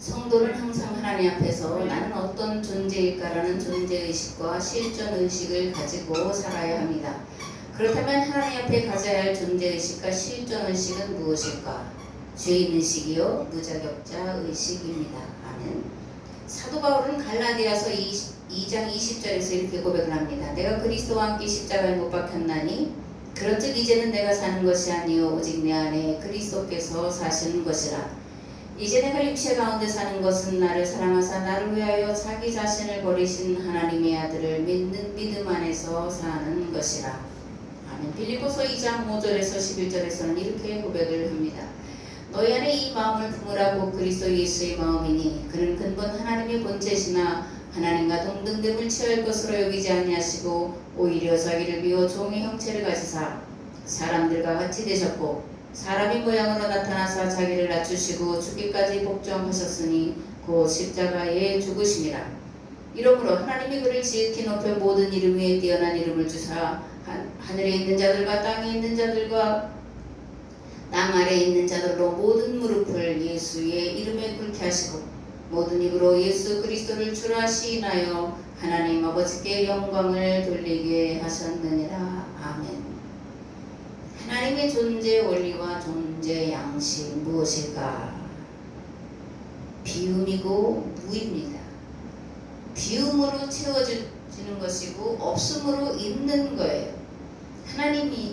성도는 항상 하나님 앞에서 나는 어떤 존재일까라는 존재의식과 실존의식을 가지고 살아야 합니다. 그렇다면 하나님 앞에 가져야 할 존재의식과 실존의식은 무엇일까? 죄인의식이요 무자격자의식입니다. 아멘. 사도 바울은 갈라디아서 2장 20절에서 이렇게 고백을 합니다. 내가 그리스도와 함께 십자가에 못 박혔나니 그런즉 이제는 내가 사는 것이 아니요 오직 내 안에 그리스도께서 사시는 것이라. 이제 내가 육체 가운데 사는 것은 나를 사랑하사 나를 위하여 자기 자신을 버리신 하나님의 아들을 믿는 믿음 안에서 사는 것이라. 아멘. 빌립보서 2장 5절에서 11절에서는 이렇게 고백을 합니다. 너희 안에 이 마음을 품으라고 그리스도 예수의 마음이니 그는 근본 하나님의 본체시나 하나님과 동등됨을 취할 것으로 여기지 아니하시고 오히려 자기를 비워 종의 형체를 가지사 사람들과 같이 되셨고 사람의 모양으로 나타나사 자기를 낮추시고 죽기까지 복종하셨으니 곧 십자가에 죽으심이라. 이러므로 하나님이 그를 지극히 높여 모든 이름 위에 뛰어난 이름을 주사 하늘에 있는 자들과 땅에 있는 자들과 땅 아래에 있는 자들로 모든 무릎을 예수의 이름에 꿇게 하시고 모든 입으로 예수 그리스도를 주라 시인하여 하나님 아버지께 영광을 돌리게 하셨느니라. 아멘. 하나님의 존재 원리와 존재 양식 무엇일까? 비움이고 무입니다. 비움으로 채워지는 것이고 없음으로 있는 거예요.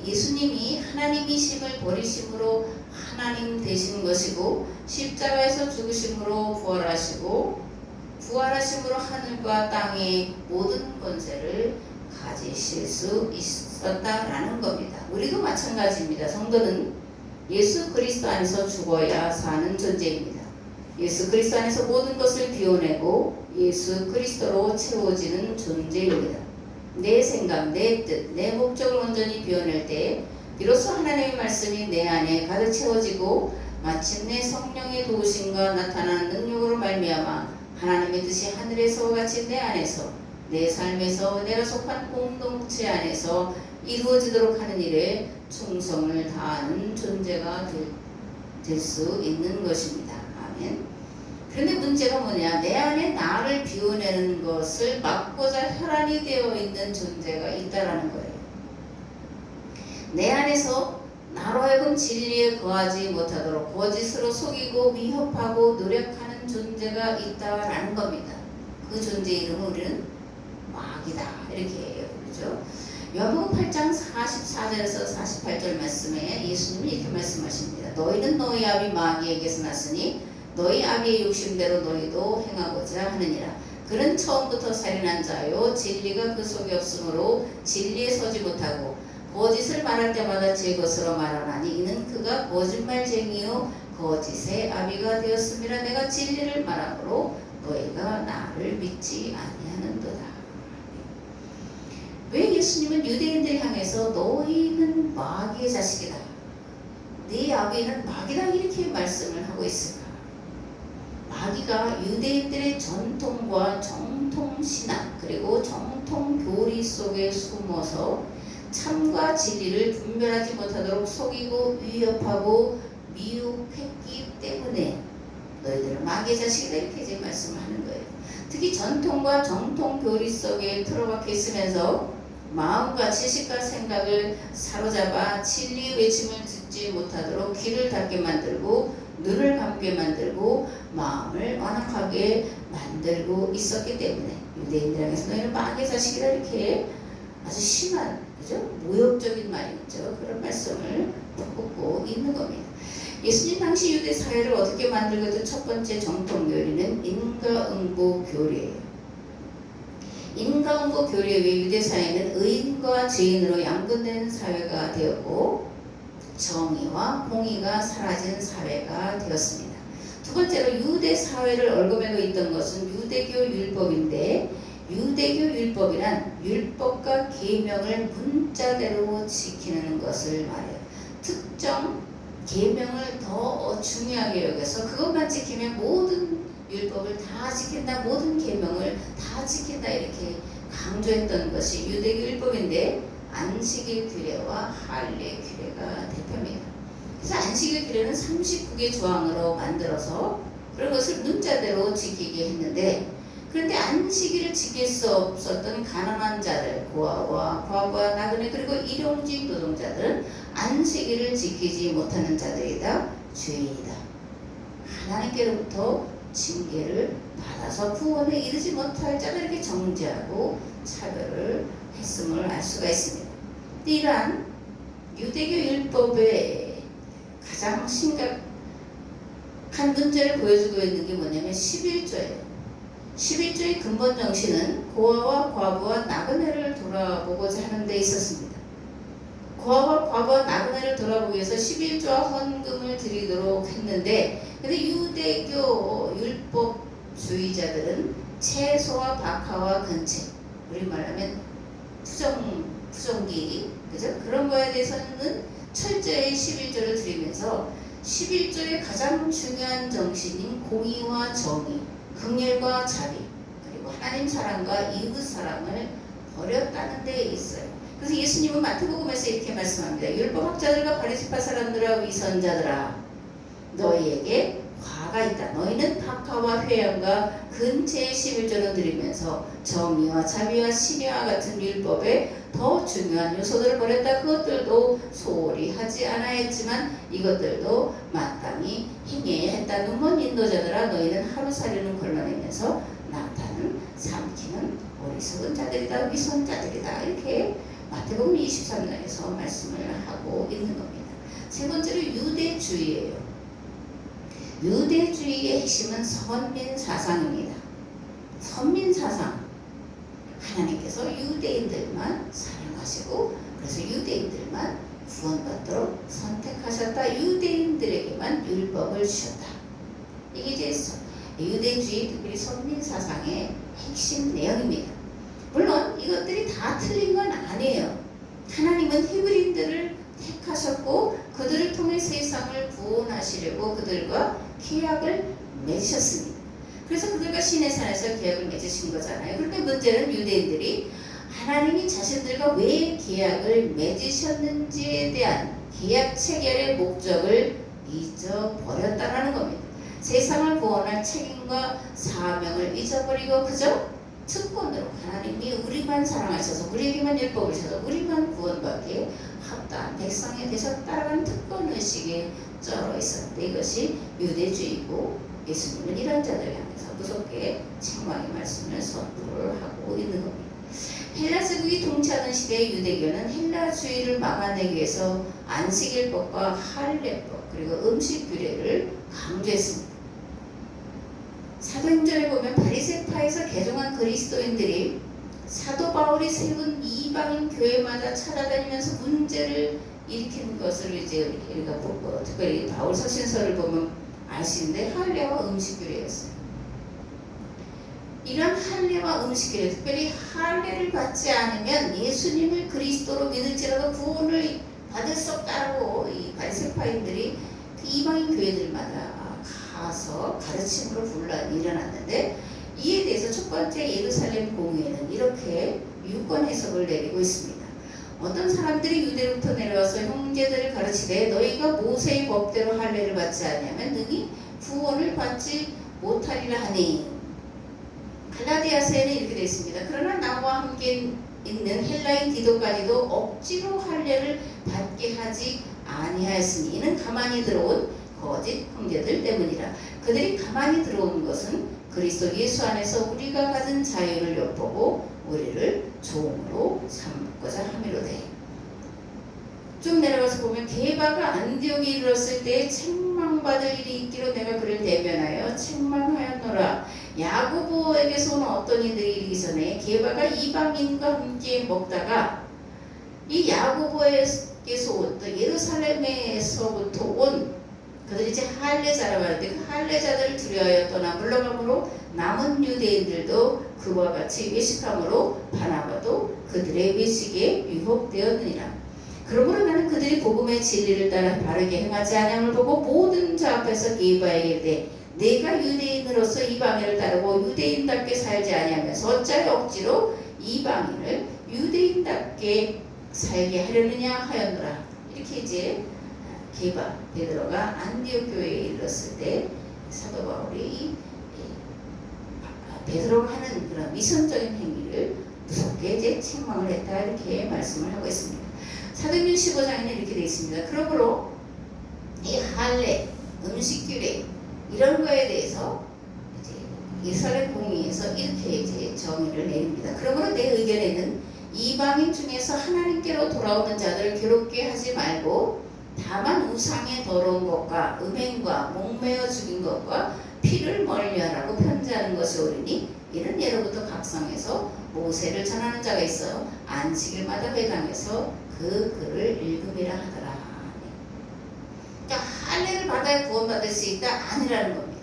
예수님이 하나님이심을 버리심으로 하나님 되시는 것이고 십자가에서 죽으심으로 부활하시고 부활하심으로 하늘과 땅의 모든 권세를 가지실 수 있었다라는 겁니다. 우리도 마찬가지입니다. 성도는 예수 그리스도 안에서 죽어야 사는 존재입니다. 예수 그리스도 안에서 모든 것을 비워내고 예수 그리스도로 채워지는 존재입니다. 내 생각, 내 뜻, 내 목적을 온전히 비워낼 때 비로소 하나님의 말씀이 내 안에 가득 채워지고 마침내 성령의 도우심과 나타나는 능력으로 말미암아 하나님의 뜻이 하늘에서와 같이 내 안에서 내 삶에서 내가 속한 공동체 안에서 이루어지도록 하는 일에 충성을 다하는 존재가 될 수 있는 것입니다. 아멘. 그런데 문제가 뭐냐? 내 안에 나를 비워내는 것을 막고자 혈안이 되어 있는 존재가 있다라는 거예요. 내 안에서 나로 하여금 진리에 거하지 못하도록 거짓으로 속이고 위협하고 노력하는 존재가 있다라는 겁니다. 그 존재 이름은 우리는 마귀다 이렇게 부르죠. 요한복음 8장 44절에서 48절 말씀에 예수님이 이렇게 말씀하십니다. 너희는 너희 아비 마귀에게서 났으니 너희 아비의 욕심대로 너희도 행하고자 하느니라. 그는 처음부터 살인한 자요 진리가 그 속에 없으므로 진리에 서지 못하고 거짓을 말할 때마다 제 것으로 말하나니 이는 그가 거짓말쟁이요 거짓의 아비가 되었음이라. 내가 진리를 말하므로 너희가 나를 믿지 아니하는도다. 왜 예수님은 유대인들 향해서 너희는 마귀의 자식이다, 네 아비는 마귀다 이렇게 말씀을 하고 있을까? 마귀가 유대인들의 전통과 정통신앙 그리고 정통교리 속에 숨어서 참과 진리를 분별하지 못하도록 속이고 위협하고 미혹했기 때문에 너희들은 마귀의 자식이다 이렇게 이제 말씀을 하는 거예요. 특히 전통과 정통교리 속에 틀어박혀 있으면서 마음과 지식과 생각을 사로잡아 진리의 외침을 듣지 못하도록 귀를 닫게 만들고 눈을 감게 만들고 마음을 완악하게 만들고 있었기 때문에 유대인들에게서 너희는 마귀의 자식이라 이렇게 아주 심한, 그죠? 모욕적인 말이죠. 그런 말씀을 품고 있는 겁니다. 예수님 당시 유대 사회를 어떻게 만들거든 첫 번째 정통교리는 인과응보 교리예요. 인과응보 교리에 의해 유대 사회는 의인과 죄인으로 양분되는 사회가 되었고 정의와 공의가 사라진 사회가 되었습니다. 두 번째로 유대 사회를 얽어매고 있던 것은 유대교 율법인데 유대교 율법이란 율법과 계명을 문자대로 지키는 것을 말해요. 특정 계명을 더 중요하게 여겨서 그것만 지키면 모든 율법을 다 지킨다, 모든 계명을 다 지킨다 이렇게 강조했던 것이 유대교 율법인데 안식일 규례와 할례 규례가 대표입니다. 그래서 안식일 규례는 39개 조항으로 만들어서 그런 것을 문자대로 지키게 했는데, 그런데 안식일을 지킬 수 없었던 가난한 자들, 고아와 과부와 나그네 그리고 일용직 노동자들은 안식일을 지키지 못하는 자들이다, 죄인이다, 하나님께로부터 징계를 받아서 구원에 이르지 못할 자가 이렇게 정죄하고 차별을 했음을 알 수가 있습니다. 이러한 유대교 율법의 가장 심각한 문제를 보여주고 있는 게 뭐냐면 11조예요. 11조의 근본 정신은 고아와 과부와 나그네를 돌아보고자 하는 데 있었습니다. 고아와 과부와 나그네를 돌아보기 위해서 11조와 헌금을 드리도록 했는데, 근데 유대교 율법주의자들은 채소와 박하와 근체, 우리 말하면 푸정기, 그죠? 그런 거에 대해서는 철저히 11조를 드리면서 11조의 가장 중요한 정신인 공의와 정의, 긍휼과 자비, 그리고 하나님 사랑과 이웃 사랑을 버렸다는 데 있어요. 그래서 예수님은 마태복음에서 이렇게 말씀합니다. 율법학자들과 바리새파 사람들아, 위선자들아, 너희에게 화가 있다. 너희는 박하와 회양과 근체의 11조를 드리면서 정의와 자비와 신의와 같은 율법의 더 중요한 요소들을 버렸다. 그것들도 소홀히 하지 않아했지만 이것들도 마땅히 행해야 했다. 눈먼 인도자들아, 너희는 하루살이는 걸러내면서 낙타는 삼키는 어리석은 자들이다, 위선자들이다. 이렇게 마태복음 23장에서 말씀을 하고 있는 겁니다. 세 번째로 유대주의예요. 유대주의의 핵심은 선민사상입니다. 선민사상, 하나님께서 유대인들만 사랑하시고 그래서 유대인들만 구원받도록 선택하셨다. 유대인들에게만 율법을 주셨다. 이게 이제 유대주의, 특별히 선민사상의 핵심 내용입니다. 물론 이것들이 다 틀린 건 아니에요. 하나님은 히브리인들을 택하셨고 그들을 통해 세상을 구원하시려고 그들과 계약을 맺으셨습니다. 그래서 그들과 시내산에서 계약을 맺으신 거잖아요. 그런데 문제는 유대인들이 하나님이 자신들과 왜 계약을 맺으셨는지에 대한 계약 체결의 목적을 잊어버렸다라는 겁니다. 세상을 구원할 책임과 사명을 잊어버리고 그저 특권으로 하나님이 우리만 사랑하셔서 우리에게만 율법을 주셔서 우리만 구원받기에 합당한 백성이 되셔서 따라가는 특권의식에 쩔어 있었는데, 이것이 유대주의고 예수님은 이런 자들을 향해서 무섭게 책망의 말씀을 선포를 하고 있는 겁니다. 헬라 제국이 통치하던 시대의 유대교는 헬라주의를 막아내기 위해서 안식일법과 할례법 그리고 음식 규례를 강조했습니다. 사도행전에 보면 바리새파에서 개종한 그리스도인들이 사도 바울이 세운 이방인 교회마다 찾아다니면서 문제를 일으킨 것을 이제 우리가 보고, 특별히 바울 서신서를 보면 알 수 있는데 할례와 음식 규례였어요. 이런 할례와 음식 규례, 특별히 할례를 받지 않으면 예수님을 그리스도로 믿을지라도 구원을 받을 수 없다고 이 바리새파인들이 그 이방인 교회들마다 가서 가르침으로 분란이 일어났는데, 이에 대해서 첫 번째 예루살렘 공의회는 이렇게 유권 해석을 내리고 있습니다. 어떤 사람들이 유대로부터 내려와서 형제들을 가르치되 너희가 모세의 법대로 할례를 받지 않으면 능히 구원을 받지 못하리라 하니, 갈라디아서에는 이렇게 되어 있습니다. 그러나 나와 함께 있는 헬라인 디도까지도 억지로 할례를 받게 하지 아니하였으니 이는 가만히 들어온 거짓 형제들 때문이라. 그들이 가만히 들어온 것은 그리스도 예수 안에서 우리가 가진 자유를 엿보고 우리를 종으로 삼고자 함이로되. 좀 내려가서 보면 게바가 안디옥에 이르렀을 때 책망받을 일이 있기로 내가 그를 대변하여 책망하였노라. 야고보에게서 온 어떤 이들이 이르기 전에 게바가 이방인과 함께 먹다가 이 야고보에게서 온, 또 예루살렘에서부터 온 그들이 이제 할례자라고 하는데 그 할례자들을 두려워하여 떠나 물러가므로 남은 유대인들도 그와 같이 외식함으로 바나바도 그들의 외식에 유혹되었느니라. 그러므로 나는 그들이 복음의 진리를 따라 바르게 행하지 않음을 보고 모든 자 앞에서 게바에게 이르되 내가 유대인으로서 이방인을 따르고 유대인답게 살지 아니하면서 어찌하여 억지로 이방인을 유대인답게 살게 하려느냐 하였노라. 이렇게 이제 게바 베드로가 안디옥 교회에 이르렀을 때 사도 바울이 베드로가 하는 그런 미성적인 행위를 무섭게 이제 책망을 했다 이렇게 말씀을 하고 있습니다. 사도행전 15장에는 이렇게 되어 있습니다. 그러므로 이 할례, 음식규례 이런 거에 대해서 이제 이스라엘 공의에서 이렇게 이제 정의를 내립니다. 그러므로 내 의견에는 이방인 중에서 하나님께로 돌아오는 자들을 괴롭게 하지 말고 다만 우상의 더러운 것과 음행과 목매어 죽인 것과 피를 멀리하라고 편지하는 것이 옳으니 이는 예로부터 각성에서 모세를 전하는 자가 있어 안식일마다 회당에서 그 글을 읽음이라 하더라. 그러니까 할례를 받아야 구원받을 수 있다? 아니라는 겁니다.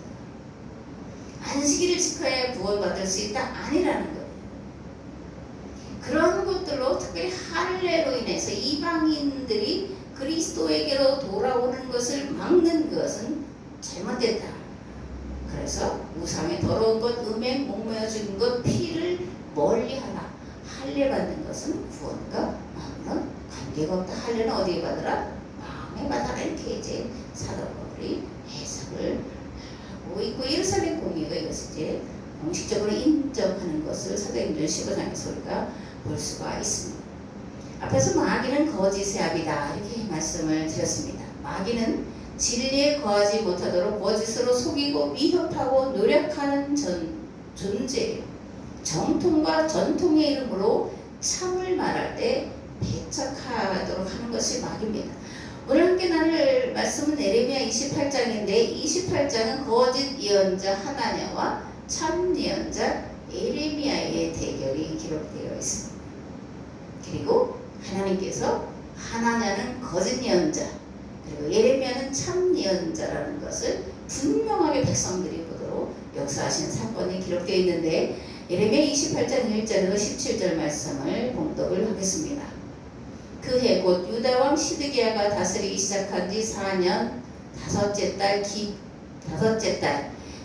안식일을 지켜야 구원받을 수 있다? 아니라는 거예요. 그런 것들로 특별히 할례로 인해서 이방인들이 그리스도에게로 돌아오는 것을 막는 것은 잘못됐다. 그래서 우상의 더러운 것, 음행, 목매어 죽인 것, 피를 멀리하라. 할례 받는 것은 구원과 마음은 관계가 없다. 할례는 어디에 받으라? 마음에 받아라. 이렇게 이제 사도 바울이 해석을 하고 있고, 예루살렘 공의가 이것을 이제 공식적으로 인정하는 것을 사도행전 15장에서 우리가 볼 수가 있습니다. 앞에서 마귀는 거짓의 아비다 이렇게 말씀을 드렸습니다. 마귀는 진리에 거하지 못하도록 거짓으로 속이고 위협하고 노력하는 존재예요. 정통과 전통의 이름으로 참을 말할 때 배척하도록 하는 것이 마귀입니다. 오늘 함께 나눌 말씀은 에레미야 28장인데 28장은 거짓 예언자 하나냐와 참 예언자 에레미야의 대결이 기록되어 있습니다. 그리고 하나님께서 하나냐는 거짓 예언자 그리고 예레미야는 참 예언자라는 것을 분명하게 백성들이 보도록 역사하시는 사건이 기록되어 있는데 예레미야 28장 1절에서 17절 말씀을 봉독을 하겠습니다. 그 해 곧 유다 왕 시드기야가 다스리기 시작한 지 4년 다섯째 달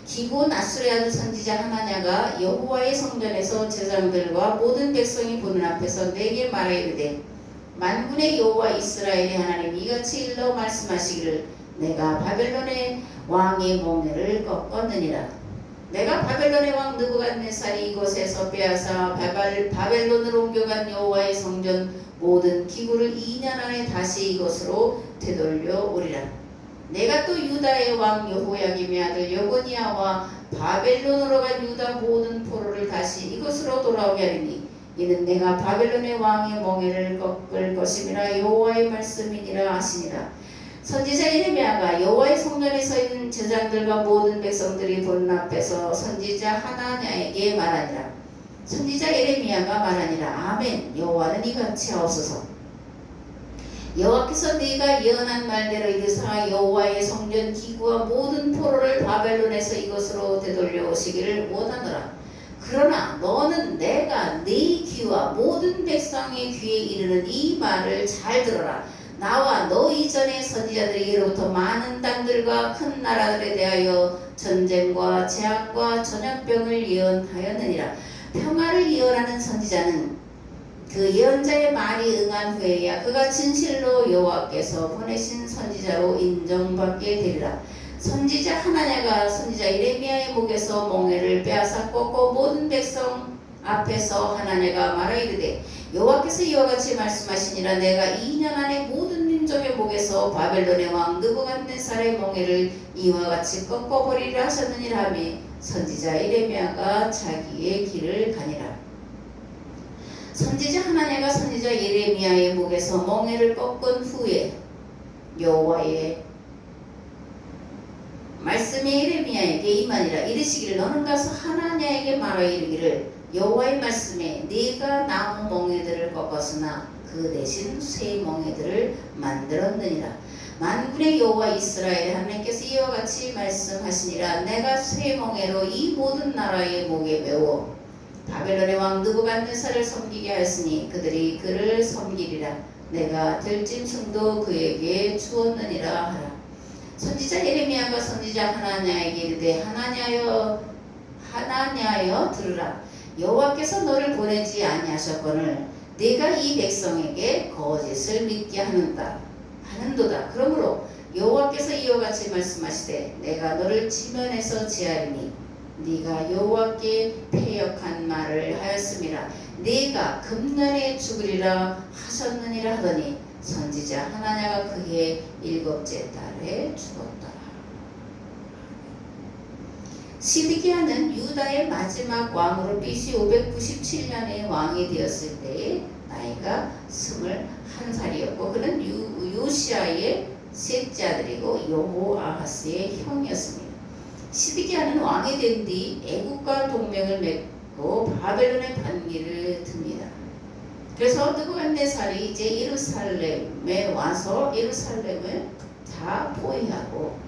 기본 아수르의 아들 선지자 하나냐가 여호와의 성전에서 제사장들과 모든 백성이 보는 앞에서 내게 말하 이르되 만군의 여호와 이스라엘의 하나님 이같이 일러 말씀하시기를 내가 바벨론의 왕의 몽해를 꺾었느니라. 내가 바벨론의 왕 느부갓네살이 이곳에서 빼앗아 바벨론으로 옮겨간 여호와의 성전 모든 기구를 2년 안에 다시 이곳으로 되돌려 오리라. 내가 또 유다의 왕 여호야김의 아들 여고니아와 바벨론으로 간 유다 모든 포로를 다시 이곳으로 돌아오게 하리니 이는 내가 바벨론의 왕의 멍에를 꺾을 것임이라 여호와의 말씀이니라 하시니라. 선지자 예레미야가 여호와의 성전에 서 있는 제사장들과 모든 백성들이 보는 앞에서 선지자 하나냐에게 말하니라. 선지자 예레미야가 말하니라. 아멘. 여호와는 이같이 하옵소서. 여호와께서 네가 예언한 말대로 이르사 여호와의 성전 기구와 모든 포로를 바벨론에서 이것으로 되돌려 오시기를 원하노라. 그러나 너는 내가 네 귀와 모든 백성의 귀에 이르는 이 말을 잘 들어라. 나와 너 이전의 선지자들이 예로부터 많은 땅들과 큰 나라들에 대하여 전쟁과 재앙과 전염병을 예언하였느니라. 평화를 예언하는 선지자는 그 예언자의 말이 응한 후에야 그가 진실로 여호와께서 보내신 선지자로 인정받게 되리라. 선지자 하나냐가 선지자 예레미야의 목에서 몽해를 빼앗아 꺾고 모든 백성 앞에서 하나냐가 말하 이르되 여호와께서 이와 같이 말씀하시니라. 내가 2년 안에 모든 민족의 목에서 바벨론의 왕 느부갓네살의 몽해를 이와 같이 꺾어버리리라 하셨느니라 하며 선지자 예레미야가 자기의 길을 가니라. 선지자 하나냐가 선지자 예레미야의 목에서 멍에를 꺾은 후에 여호와의 말씀이 예레미야에게 임하니라. 이르시기를 너는 가서 하나냐에게 말하 이르기를 여호와의 말씀에 네가 나무 멍에들을 꺾었으나 그 대신 새 멍에들을 만들었느니라. 만군의 여호와 이스라엘의 하나님께서 이와 같이 말씀하시니라. 내가 새 멍에로 이 모든 나라의 목에 메워 바벨론의 왕 느부갓네살을 섬기게 하였으니 그들이 그를 섬기리라. 내가 들짐승도 그에게 주었느니라 하라. 선지자 예레미야가 선지자 하나냐에게 이르되 하나냐여 들으라. 여호와께서 너를 보내지 아니하셨거늘 네가 이 백성에게 거짓을 믿게 하는도다. 그러므로 여호와께서 이와 같이 말씀하시되 내가 너를 지면에서 제하리니 네가 여호와께 패역한 말을 하였음이라. 네가 금년에 죽으리라 하셨느니라 하더니 선지자 하나냐가 그의 7째 달에 죽었더라. 시드기야는 유다의 마지막 왕으로 BC 597년에 왕이 되었을 때에 나이가 21살이었고 그는 요시아의 셋째 아들이고 여호아하스의 형이었습니다. 시드기야는 왕이 된 뒤 애국과 동맹을 맺고 바벨론의 반기를 듭니다. 그래서 느부갓네살이 이제 예루살렘에 와서 예루살렘을 다 포위하고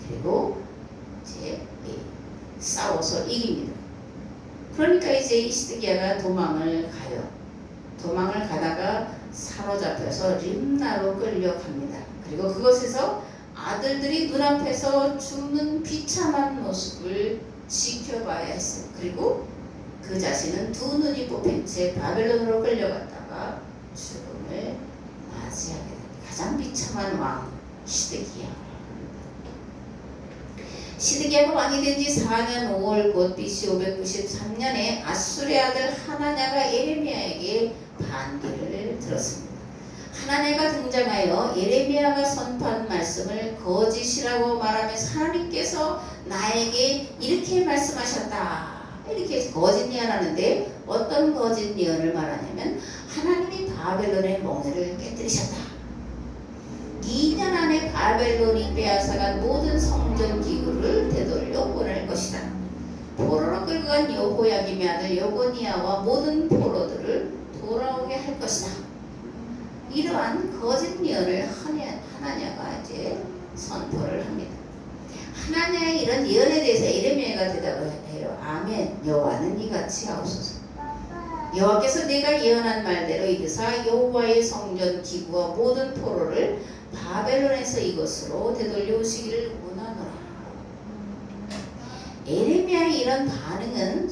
그리고 이제 싸워서 이깁니다. 그러니까 이제 이 시드기야가 도망을 가요. 도망을 가다가 사로잡혀서 림나로 끌려갑니다. 그리고 그곳에서 아들들이 눈앞에서 죽는 비참한 모습을 지켜봐야 했어요. 그리고 그 자신은 두 눈이 뽑힌 채 바벨론으로 끌려갔다가 죽음을 맞이하게 됩니다. 가장 비참한 왕 시드기야. 시드기야가 왕이 된 지 4년 5월 곧 BC 593년에 아수르의 아들 하나냐가 예레미야에게 반기를 들었습니다. 하나냐가 등장하여 예레미야가 선포한 말씀을 거짓이라고 말하면서 하나님께서 나에게 이렇게 말씀하셨다. 이렇게 거짓 예언하는데 어떤 거짓 예언을 말하냐면 하나님이 바벨론의 멍에를 깨뜨리셨다. 2년 안에 바벨론이 빼앗아간 모든 성전 기구를 되돌려 보낼 것이다. 포로로 끌고 간 여호야김의 아들 여고니아와 모든 포로들을 돌아오게 할 것이다. 이러한 거짓 예언을 하나냐가 이제 선포를 합니다. 하나냐의 이런 예언에 대해서 예레미야가 대답을 해요. 아멘. 여호와는 이같이 하옵소서. 여호와께서 내가 예언한 말대로 이르사 여호와의 성전 기구와 모든 포로를 바벨론에서 이곳으로 되돌려 오시기를 원하노라. 예레미야의 이런 반응은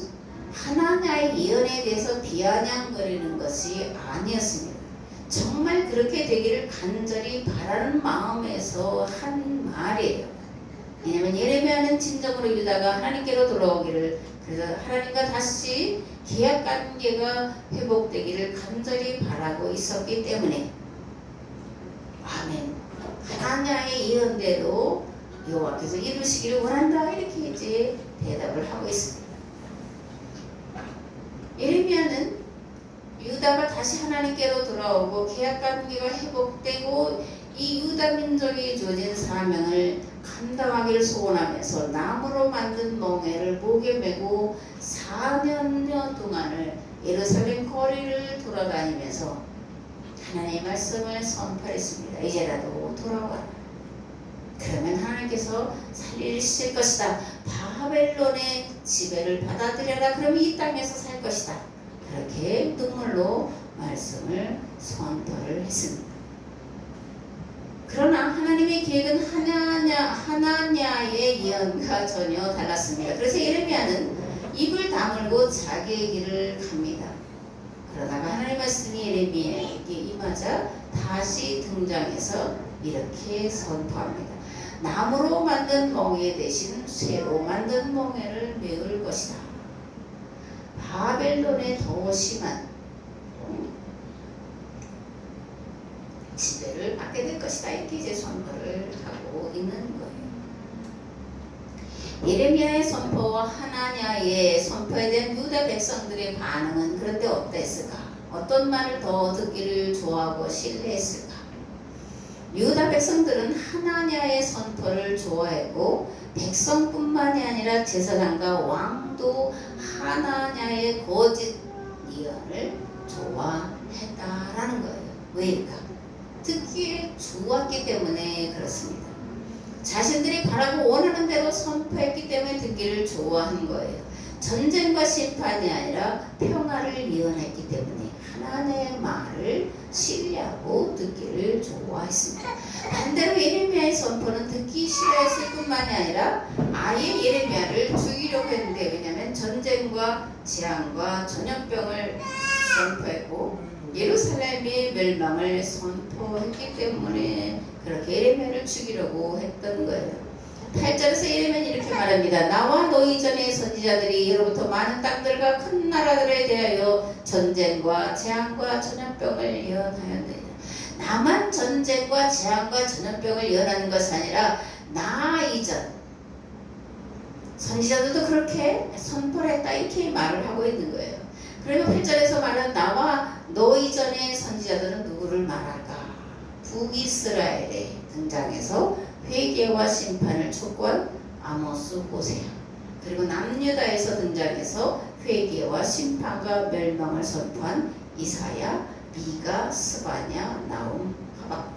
하나냐의 예언에 대해서 비아냥거리는 것이 아니었습니다. 정말 그렇게 되기를 간절히 바라는 마음에서 한 말이에요. 왜냐하면 예레미야는 진정으로 유다가 하나님께로 돌아오기를, 그래서 하나님과 다시 계약 관계가 회복되기를 간절히 바라고 있었기 때문에 아멘. 하나냐의 예언대로 여호와께서 이루시기를 원한다. 이렇게 이제 대답을 하고 있습니다. 예레미야는 유다가 다시 하나님께로 돌아오고 계약 관계가 회복되고 이 유다 민족이 주어진 사명을 감당하기를 소원하면서 나무로 만든 멍에를 목에 메고 4년여 동안을 예루살렘 거리를 돌아다니면서 하나님의 말씀을 선포했습니다. 이제라도 돌아와라. 그러면 하나님께서 살리실 것이다. 바벨론의 지배를 받아들여라. 그럼 이 땅에서 살 것이다. 그렇게 눈물로 말씀을 선포를 했습니다. 그러나 하나님의 계획은 하나냐의 예언과 전혀 달랐습니다. 그래서 예레미야는 입을 다물고 자기의 길을 갑니다. 그러다가 하나님의 말씀이 예레미야에게 임하자 다시 등장해서 이렇게 선포합니다. 나무로 만든 멍에 대신 쇠로 만든 멍에를 메울 것이다. 바벨론의 더 심한 지배를 받게 될 것이다. 이렇게 이제 선포를 하고 있는 거예요. 예레미야의 선포와 하나냐의 선포에 대한 유다 백성들의 반응은 그런데 어땠을까? 어떤 말을 더 듣기를 좋아하고 신뢰했을까? 유다 백성들은 하나냐의 선포를 좋아했고 백성뿐만이 아니라 제사장과 왕도 하나냐의 거짓 예언을 좋아했다라는 거예요. 왜일까? 듣기에 좋았기 때문에 그렇습니다. 자신들이 바라고 원하는 대로 선포했기 때문에 듣기를 좋아한 거예요. 전쟁과 심판이 아니라 평화를 예언했기 때문에 하나님의 말을 신뢰하고 듣기를 좋아했습니다. 반대로 예레미야의 선포는 듣기 싫어했을 뿐만이 아니라 아예 예레미야를 죽이려고 했는데, 왜냐하면 전쟁과 재앙과 전염병을 선포했고 예루살렘의 멸망을 선포했기 때문에 그렇게 예레미야를 죽이려고 했던 거예요. 8절에서 예레미야는 이렇게 말합니다. 나와 너 이전의 선지자들이 예로부터 많은 땅들과 큰 나라들에 대하여 전쟁과 재앙과 전염병을 예언하였느니라. 나만 전쟁과 재앙과 전염병을 예언하는 것이 아니라 나 이전 선지자들도 그렇게 선포를 했다 이렇게 말을 하고 있는 거예요. 그리고 8절에서 말하는 나와 너 이전의 선지자들은 누구를 말할까? 북이스라엘에 등장해서 회개와 심판을 촉구한 아모스, 호세아, 그리고 남유다에서 등장해서 회개와 심판과 멸망을 선포한 이사야, 미가, 스바냐, 나움, 하박.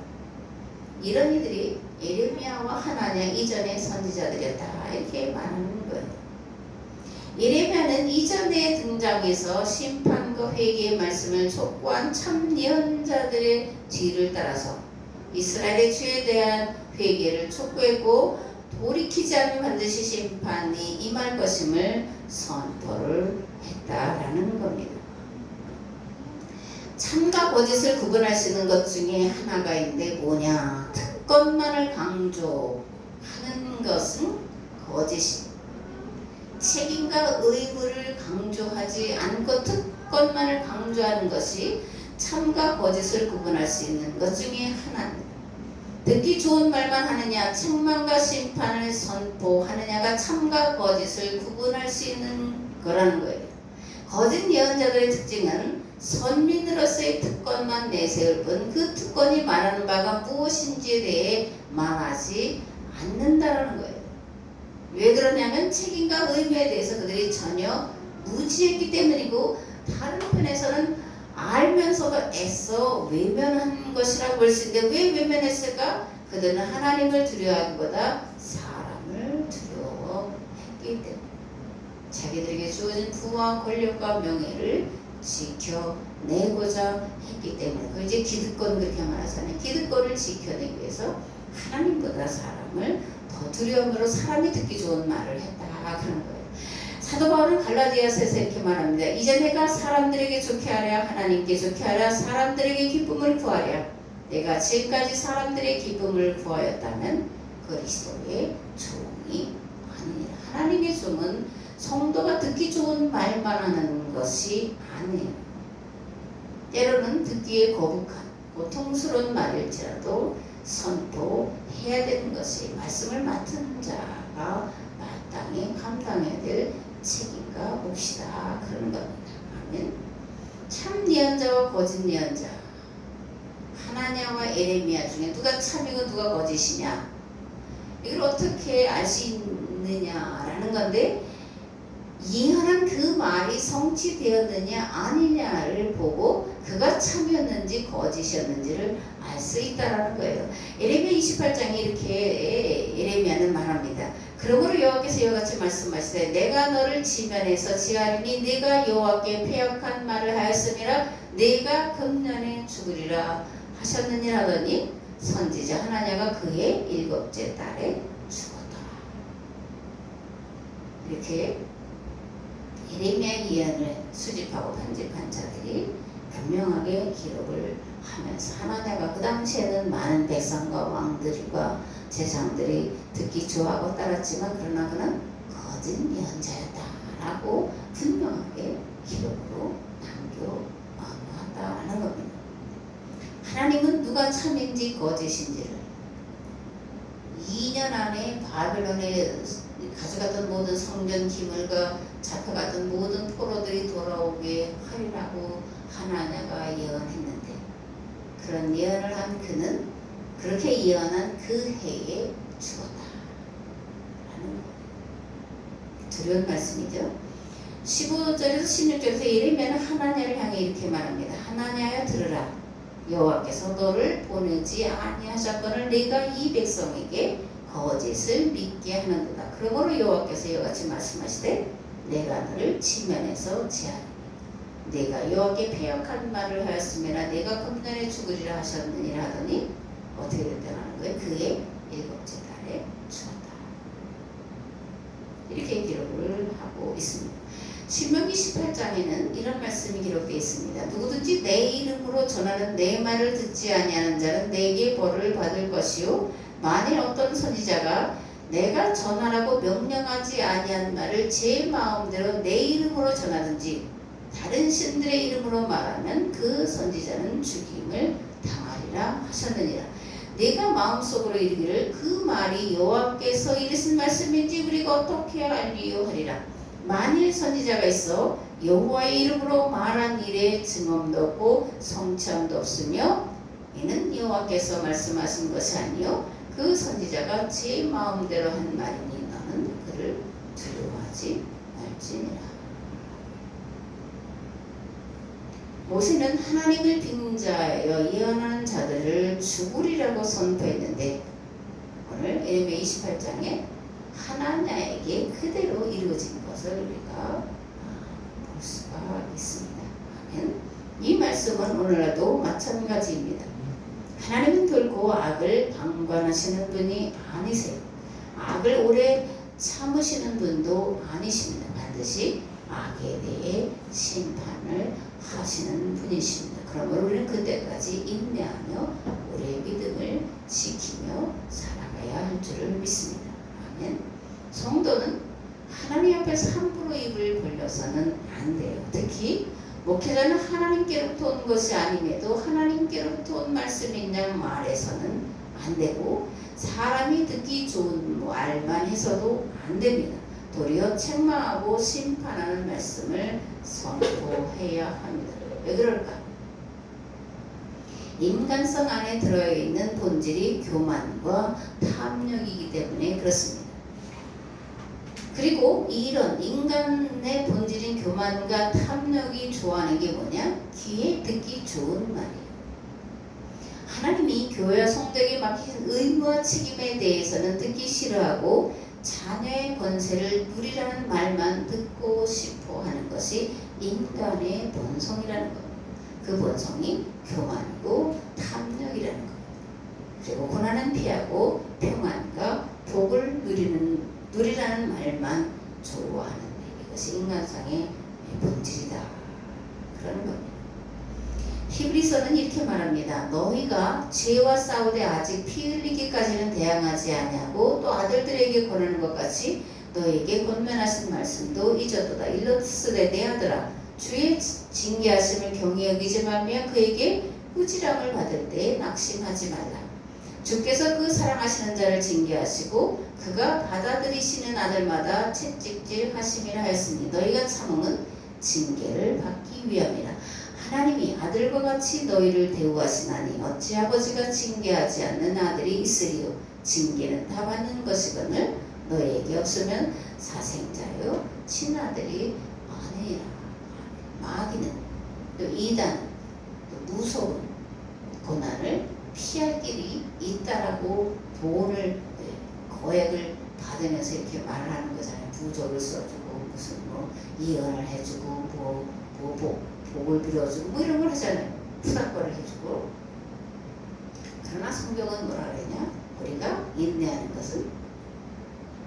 이런 이들이 예레미야와 하나냐 이전의 선지자들이었다 이렇게 말하는 거예요. 예레미야는 이전에 등장해서 심판과 회개의 말씀을 촉구한 참 예언자들의 뒤를 따라서 이스라엘의 죄에 대한 회개를 촉구했고 돌이키지 않으면 반드시 심판이 임할 것임을 선포를 했다라는 겁니다. 참과 거짓을 구분할 수 있는 것 중에 하나가 있는데 뭐냐? 특권만을 강조하는 것은 거짓입니다. 책임과 의무를 강조하지 않고 특권만을 강조하는 것이 참과 거짓을 구분할 수 있는 것 중에 하나입니다. 듣기 좋은 말만 하느냐, 책망과 심판을 선포하느냐가 참과 거짓을 구분할 수 있는 거라는 거예요. 거짓 예언자들의 특징은 선민으로서의 특권만 내세울 뿐 그 특권이 말하는 바가 무엇인지에 대해 말하지 않는다라는 거예요. 왜 그러냐면 책임과 의무에 대해서 그들이 전혀 무지했기 때문이고, 다른 편에서는 알면서도 애써 외면한 것이라고 볼 수 있는데 왜 외면했을까? 그들은 하나님을 두려워하기보다 사람을 두려워했기 때문에 자기들에게 주어진 부와 권력과 명예를 지켜내고자 했기 때문에, 그 이제 기득권 그렇게 말하잖아요. 기득권을 지켜내기 위해서 하나님보다 사람을 더 두려움으로 사람이 듣기 좋은 말을 했다 그런 거예요. 사도 바울은 갈라디아서에서 이렇게 말합니다. 이제 내가 사람들에게 좋게 하랴 하나님께 좋게 하랴 사람들에게 기쁨을 구하랴. 내가 지금까지 사람들의 기쁨을 구하였다면 그리스도의 종이 아니니라. 하나님의 종은 성도가 듣기 좋은 말만 하는 것이 아니에요. 때로는 듣기에 거북한 고통스러운 말일지라도 선포해야 되는 것이 말씀을 맡은 자가 마땅히 감당해야 될 책임과 몫이다 그러는 겁니다. 아멘. 참 예언자와 거짓 예언자, 하나냐와 에레미야 중에 누가 참이고 누가 거짓이냐, 이걸 어떻게 알 수 있느냐라는 건데, 예언한 그 말이 성취되었느냐 아니냐를 보고 그가 참이었는지 거짓이었는지를 알 수 있다라는 거예요. 에레미야 28장에 이렇게 에레미야는 말합니다. 그러므로 여호와께서 이와 같이 말씀하시되 내가 너를 지면에서 지하리니 네가 여호와께 패역한 말을 하였음이라 네가 금년에 죽으리라 하셨느니라 하더니 선지자 하나냐가 그의 7째 달에 죽었더라. 이렇게 예레미야 예언을 수집하고 편집한 자들이 분명하게 기록을 하면서 하나냐가 그 당시에는 많은 백성과 왕들과 제상들이 듣기 좋아하고 따랐지만 그러나 그는 거짓 예언자였다라고 분명하게 기록으로 남겨놨다라는 겁니다. 하나님은 누가 참인지 거짓인지를 2년 안에 바벨론에 가져갔던 모든 성전 기물과 잡혀갔던 모든 포로들이 돌아오게 하리라고 하나냐가 예언했는데, 그런 예언을 한 그는 그렇게 예언한 그 해에 죽었다 라는 두려운 말씀이죠. 15절에서 16절에서 예레미야는 하나냐를 향해 이렇게 말합니다. 하나냐여 들으라. 여호와께서 너를 보내지 아니하셨거늘 네가 이 백성에게 거짓을 믿게 하는도다. 그러므로 여호와께서 이와 같이 말씀하시되 내가 너를 지면에서 제하리니 내가 여호와께 패역한 말을 하였음이라 내가 금년에 죽으리라 하셨느니라 하더니 어떻게 됐다는 거예요? 그의 7째 달에 죽었다. 이렇게 기록을 하고 있습니다. 신명기 18장에는 이런 말씀이 기록되어 있습니다. 누구든지 내 이름으로 전하는 내 말을 듣지 아니하는 자는 내게 벌을 받을 것이요 만일 어떤 선지자가 내가 전하라고 명령하지 아니한 말을 제 마음대로 내 이름으로 전하든지 다른 신들의 이름으로 말하면 그 선지자는 죽임을 당하리라 하셨느니라. 내가 마음속으로 이르기를 그 말이 여호와께서 이르신 말씀인지 우리가 어떻게 알리요 하리라. 만일 선지자가 있어 여호와의 이름으로 말한 일에 증언도 없고 성취함도 없으며 이는 여호와께서 말씀하신 것이 아니요 그 선지자가 제 마음대로 한 말이니 너는 그를 두려워하지 말지니라. 모세는 하나님을 빙자하여 예언하는 자들을 죽으리라고 선포했는데 오늘 예레미야 28장에 하나냐에게 그대로 이루어진 것을 우리가 볼 수가 있습니다. 이 말씀은 오늘날도 마찬가지입니다. 하나님은 결코 악을 방관하시는 분이 아니세요. 악을 오래 참으시는 분도 아니십니다. 반드시 악에 대해 심판을 하시는 분이십니다. 그러므로 우리는 그때까지 인내하며 우리의 믿음을 지키며 살아가야 할 줄을 믿습니다. 아멘. 성도는 하나님 앞에서 함부로 입을 벌려서는 안 돼요. 특히 목회자는 하나님께로부터 온 것이 아님에도 하나님께로부터 온 말씀이 있냐 말해서는 안 되고 사람이 듣기 좋은 말만 해서도 안 됩니다. 도리어 책망하고 심판하는 말씀을 선포해야 합니다. 왜 그럴까? 인간성 안에 들어있는 본질이 교만과 탐욕이기 때문에 그렇습니다. 그리고 이런 인간의 본질인 교만과 탐욕이 좋아하는 게 뭐냐? 귀에 듣기 좋은 말이에요. 하나님이 교회와 성도에게 맡긴 의무와 책임에 대해서는 듣기 싫어하고 자녀의 권세를 누리라는 말만 듣고 싶어 하는 것이 인간의 본성이라는 겁니다. 그 본성이 교만이고 탐욕이라는 겁니다. 그리고 고난은 피하고 평안과 복을 누리라는 말만 좋아하는 이것이 인간상의 본질이다. 그러는 겁니다. 히브리서는 이렇게 말합니다. 너희가 죄와 싸우되 아직 피 흘리기까지는 대항하지 아니하고 또 아들들에게 권하는 것 같이 너에게 권면하신 말씀도 잊었도다. 일러스되 내 아들아 주의 징계하심을 경히 여기지 말며 그에게 꾸지람을 받을 때 낙심하지 말라. 주께서 그 사랑하시는 자를 징계하시고 그가 받아들이시는 아들마다 채찍질 하심이라 하였으니 너희가 참음은 징계를 받기 위함이라. 하나님이 아들과 같이 너희를 대우하시나니 어찌 아버지가 징계하지 않는 아들이 있으리요. 징계는 다 받는 것이거늘 너희에게 없으면 사생자요 친아들이 아니라. 마귀는 또 이단은 또 무서운 고난을 피할 길이 있다라고 돈을 거액을 받으면서 이렇게 말을 하는 거잖아요. 부적을 써주고 무슨 뭐 예언을 해주고 복을 빌어주고 뭐 이런 걸 하잖아요. 푸닥거를 해주고. 그러나 성경은 뭐라 그러냐? 우리가 인내하는 것은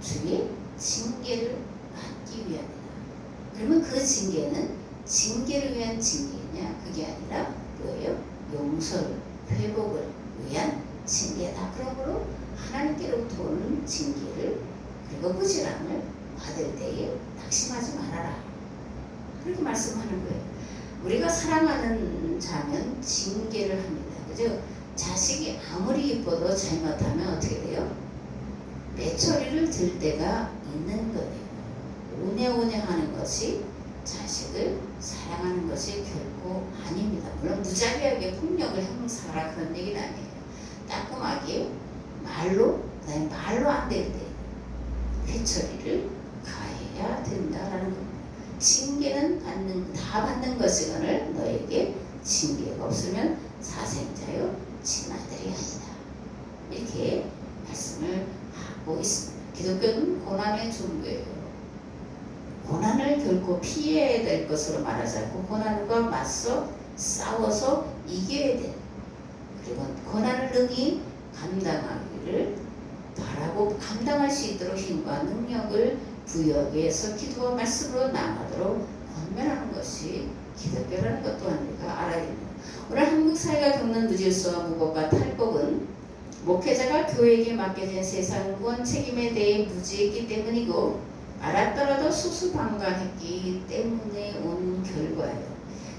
주의 징계를 받기 위함이다. 그러면 그 징계는 징계를 위한 징계냐? 그게 아니라 뭐예요? 용서를, 회복을 위한 징계다. 그러므로 하나님께로부터 오는 징계를 그리고 꾸지람을 받을 때에 낙심하지 말아라. 그렇게 말씀하는 거예요. 우리가 사랑하는 자면 징계를 합니다. 그죠? 자식이 아무리 예뻐도 잘못하면 어떻게 돼요? 빼처리를 들 때가 있는 거예요. 오냐오냐 하는 것이 자식을 사랑하는 것이 결코 아닙니다. 물론 무자비하게 폭력을 행사하라 그런 얘기는 아니에요. 따끔하게 말로, 그다음에 말로 안 될 때 회처리를 가해야 된다라는 겁니다. 징계는 다 받는 것이거늘 너에게 징계가 없으면 사생자요 친아들이 아니다. 이렇게 말씀을 하고 있습니다. 기독교는 고난의 종교예요. 고난을 결코 피해야 될 것으로 말하지 않고 고난과 맞서 싸워서 이겨야 돼. 그리고 고난을 능히 감당하기를 바라고 감당할 수 있도록 힘과 능력을 구역에서 기도와 말씀으로 나아가도록 권면하는 것이 기독교라는 것 또한 우리가 알아야 됩니다. 오늘 한국 사회가 겪는 무질서와 무법과 탈법은 목회자가 교회에게 맡겨진 세상권 책임에 대해 무지했기 때문이고 알았더라도 수수방관했기 때문에 온 결과예요.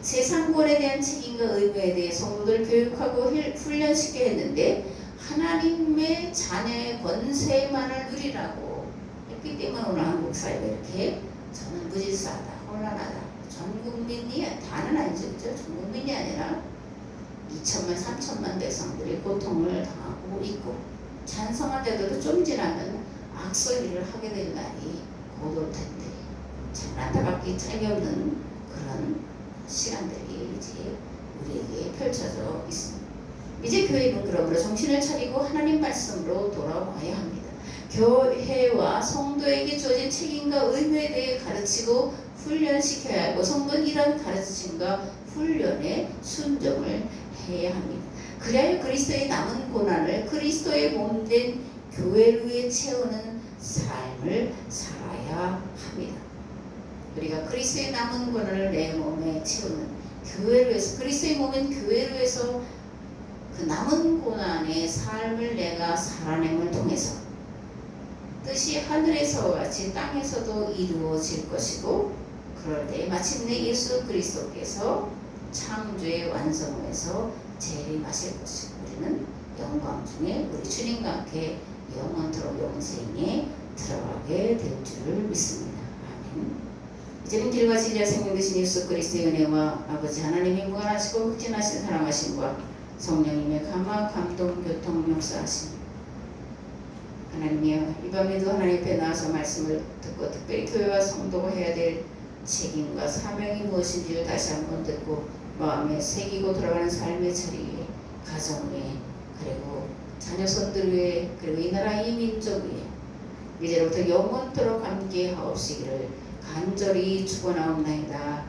세상권에 대한 책임과 의무에 대해 성도들을 교육하고 훈련시켜야 했는데 하나님의 자녀의 권세만을 누리라고 했기 때문에 오늘 한국 사회가 이렇게 저는 무질서하다, 혼란하다. 전 국민이 다는 아니죠, 그죠? 전 국민이 아니라 2천만, 3천만 백성들이 고통을 당하고 있고 찬성하더라도 좀 지나면 악소리를 하게 될 날이 곧 올 텐데 참 안타깝게 짝이 없는 그런 시간들이 이제 우리에게 펼쳐져 있습니다. 이제 교회는 그러므로 정신을 차리고 하나님 말씀으로 돌아와야 합니다. 교회와 성도에게 주어진 책임과 의무에 대해 가르치고 훈련시켜야 하고 성도는 이런 가르침과 훈련에 순종을 해야 합니다. 그래야 그리스도의 남은 고난을 그리스도의 몸된 교회를 위해 채우는 삶을 살아야 합니다. 우리가 그리스도의 남은 고난을 내 몸에 채우는 교회를 위해서 그리스도의 몸인 교회를 위해서 그 남은 고난의 삶을 내가 살아냄을 통해서 뜻이 하늘에서와 같이 땅에서도 이루어질 것이고 그럴 때 마침내 예수 그리스도께서 창조의 완성에서 재림하실 것이고 우리는 영광 중에 우리 주님과 함께 영원토록 영생에 들어가게 될 줄을 믿습니다. 아멘. 이제는 길과 진리와 생명 되신 예수 그리스도의 은혜와 아버지 하나님의 무한하시고 극진하신 사랑하심과 성령님의 감화 감동 교통 역사하심 하나님이여 이 밤에도 하나님 앞에 나와서 말씀을 듣고 특별히 교회와 성도가 해야 될 책임과 사명이 무엇인지를 다시 한번 듣고 마음에 새기고 돌아가는 삶의 자리에 가정 위에 그리고 자녀손들 위에 그리고 이 나라 이 민족 위에 이제로부터 영원토록 함께 하옵시기를 간절히 축원하옵나이다.